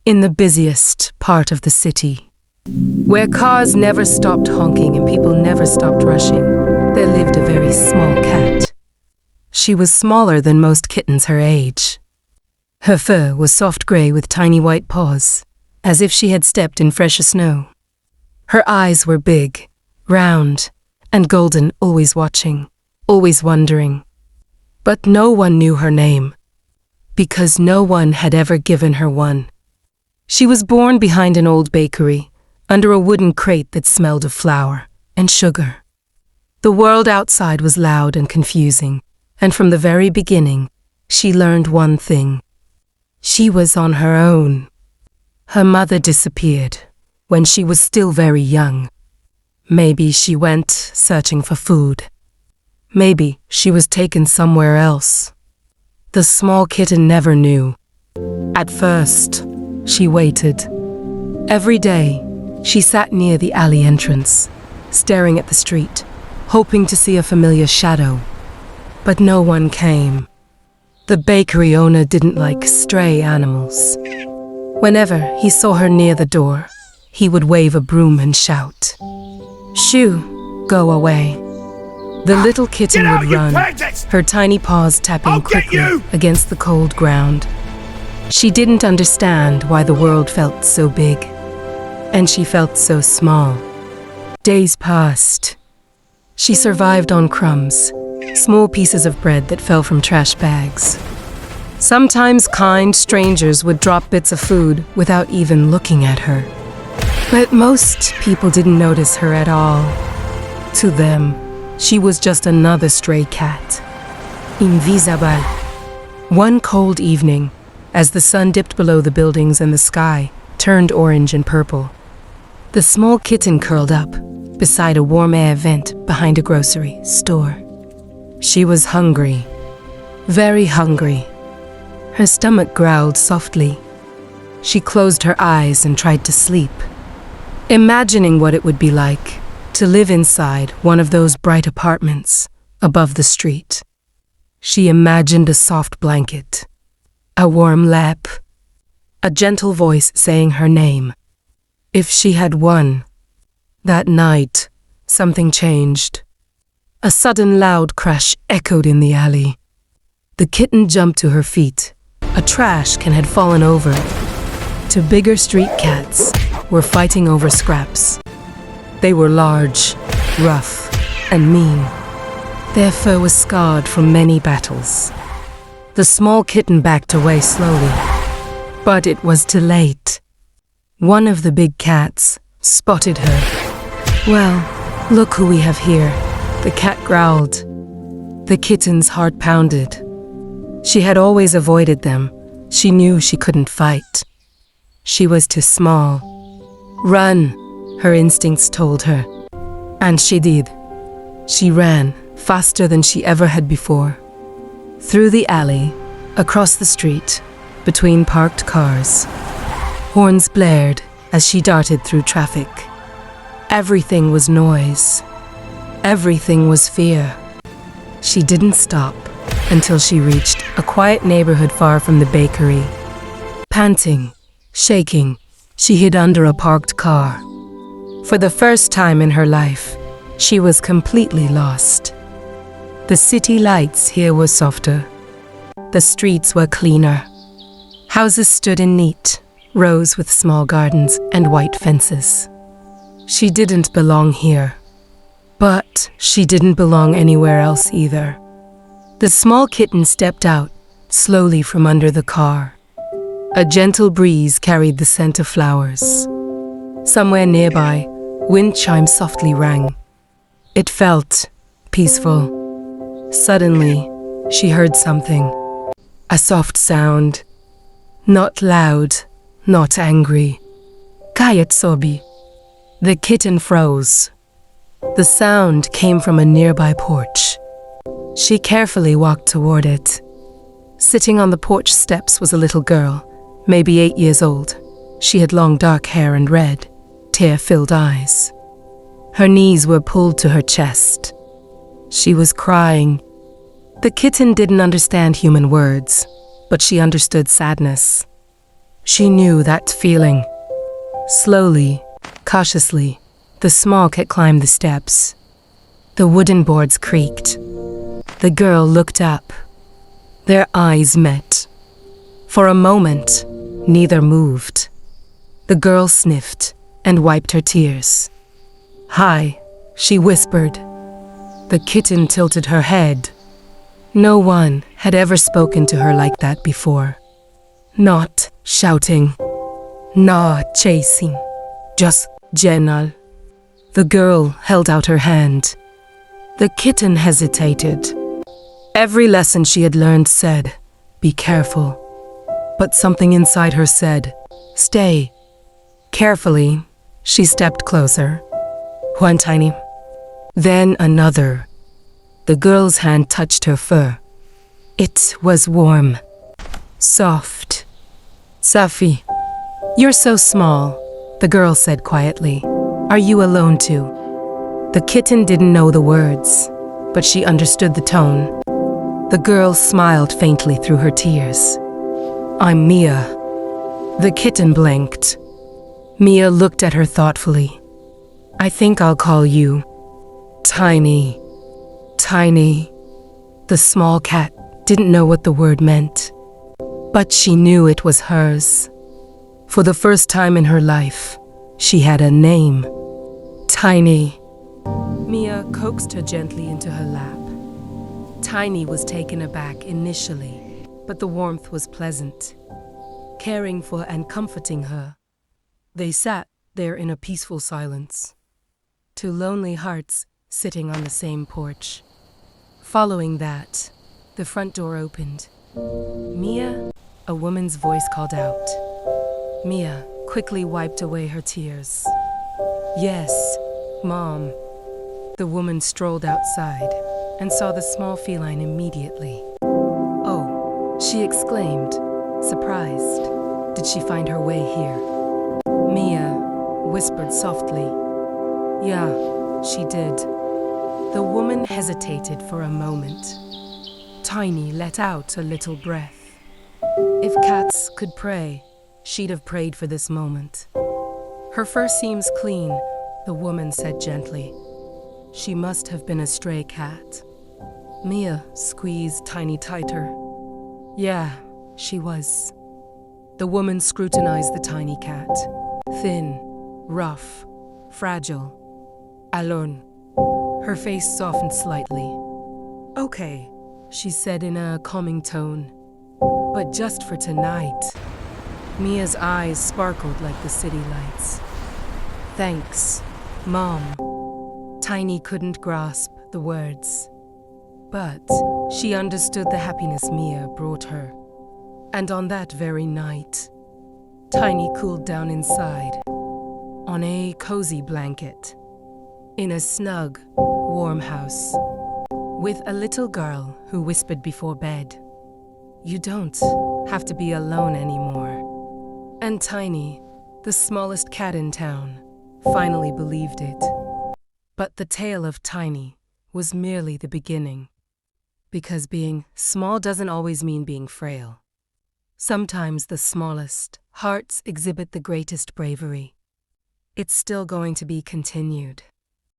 In the busiest part of the city, where cars never stopped honking and people never stopped rushing, there lived a very small cat. She was smaller than most kittens her age. Her fur was soft grey with tiny white paws, as if she had stepped in fresh snow. Her eyes were big, round, and golden, always watching, always wondering. But no one knew her name, because no one had ever given her one. She was born behind an old bakery, under a wooden crate that smelled of flour and sugar. The world outside was loud and confusing, and from the very beginning, she learned one thing. She was on her own. Her mother disappeared when she was still very young. Maybe she went searching for food. Maybe she was taken somewhere else. The small kitten never knew. At first, she waited. Every day, she sat near the alley entrance, staring at the street, hoping to see a familiar shadow. But no one came. The bakery owner didn't like stray animals. Whenever he saw her near the door, he would wave a broom and shout, "Shoo, go away." The little kitten would run, her tiny paws tapping quickly against the cold ground. She didn't understand why the world felt so big, and she felt so small. Days passed. She survived on crumbs, small pieces of bread that fell from trash bags. Sometimes kind strangers would drop bits of food without even looking at her. But most people didn't notice her at all. To them, she was just another stray cat. Invisible. One cold evening, as the sun dipped below the buildings and the sky turned orange and purple, the small kitten curled up beside a warm air vent behind a grocery store. She was hungry, very hungry. Her stomach growled softly. She closed her eyes and tried to sleep, imagining what it would be like to live inside one of those bright apartments above the street. She imagined a soft blanket, a warm lap, a gentle voice saying her name. If she had won. That night, something changed. A sudden loud crash echoed in the alley. The kitten jumped to her feet. A trash can had fallen over. Two bigger street cats were fighting over scraps. They were large, rough, and mean. Their fur was scarred from many battles. The small kitten backed away slowly, but it was too late. One of the big cats spotted her. "Well, look who we have here," the cat growled. The kitten's heart pounded. She had always avoided them. She knew she couldn't fight. She was too small. "Run," her instincts told her. And she did. She ran faster than she ever had before. Through the alley, across the street, between parked cars. Horns blared as she darted through traffic. Everything was noise. Everything was fear. She didn't stop until she reached a quiet neighborhood far from the bakery. Panting, shaking, she hid under a parked car. For the first time in her life, she was completely lost. The city lights here were softer. The streets were cleaner. Houses stood in neat rows with small gardens and white fences. She didn't belong here, but she didn't belong anywhere else either. The small kitten stepped out slowly from under the car. A gentle breeze carried the scent of flowers. Somewhere nearby, wind chimes softly rang. It felt peaceful. Suddenly, she heard something. A soft sound. Not loud, not angry. Kayat sobi. The kitten froze. The sound came from a nearby porch. She carefully walked toward it. Sitting on the porch steps was a little girl, maybe 8 years old. She had long dark hair and red, tear-filled eyes. Her knees were pulled to her chest. She was crying. The kitten didn't understand human words, but she understood sadness. She knew that feeling. Slowly, cautiously, the small cat climbed the steps. The wooden boards creaked. The girl looked up. Their eyes met. For a moment, neither moved. The girl sniffed and wiped her tears. "Hi," she whispered. The kitten tilted her head. No one had ever spoken to her like that before. Not shouting, not chasing, just gentle. The girl held out her hand. The kitten hesitated. Every lesson she had learned said, "Be careful." But something inside her said, "Stay." Carefully, she stepped closer. One tiny, then another. The girl's hand touched her fur. It was warm, soft. "Safi, you're so small," the girl said quietly. "Are you alone too?" The kitten didn't know the words, but she understood the tone. The girl smiled faintly through her tears. "I'm Mia." The kitten blinked. Mia looked at her thoughtfully. "I think I'll call you Tiny." Tiny. The small cat didn't know what the word meant, but she knew it was hers. For the first time in her life, she had a name. Tiny. Mia coaxed her gently into her lap. Tiny was taken aback initially, but the warmth was pleasant. Caring for and comforting her, they sat there in a peaceful silence. Two lonely hearts sitting on the same porch. Following that, the front door opened. "Mia?" a woman's voice called out. Mia quickly wiped away her tears. "Yes, Mom." The woman strolled outside and saw the small feline immediately. "Oh," she exclaimed, surprised. Did she find her way here? Mia whispered softly. "Yeah, she did." The woman hesitated for a moment. Tiny let out a little breath. If cats could pray, she'd have prayed for this moment. "Her fur seems clean," the woman said gently. "She must have been a stray cat." Mia squeezed Tiny tighter. "Yeah, she was." The woman scrutinized the tiny cat. Thin, rough, fragile. Alone. Her face softened slightly. "Okay," she said in a calming tone. "But just for tonight." Mia's eyes sparkled like the city lights. "Thanks, Mom." Tiny couldn't grasp the words, but she understood the happiness Mia brought her. And on that very night, Tiny cooled down inside, on a cozy blanket, in a snug, warm house, with a little girl who whispered before bed, "You don't have to be alone anymore." And Tiny, the smallest cat in town, finally believed it. But the tale of Tiny was merely the beginning, because being small doesn't always mean being frail. Sometimes the smallest hearts exhibit the greatest bravery. It's still going to be continued.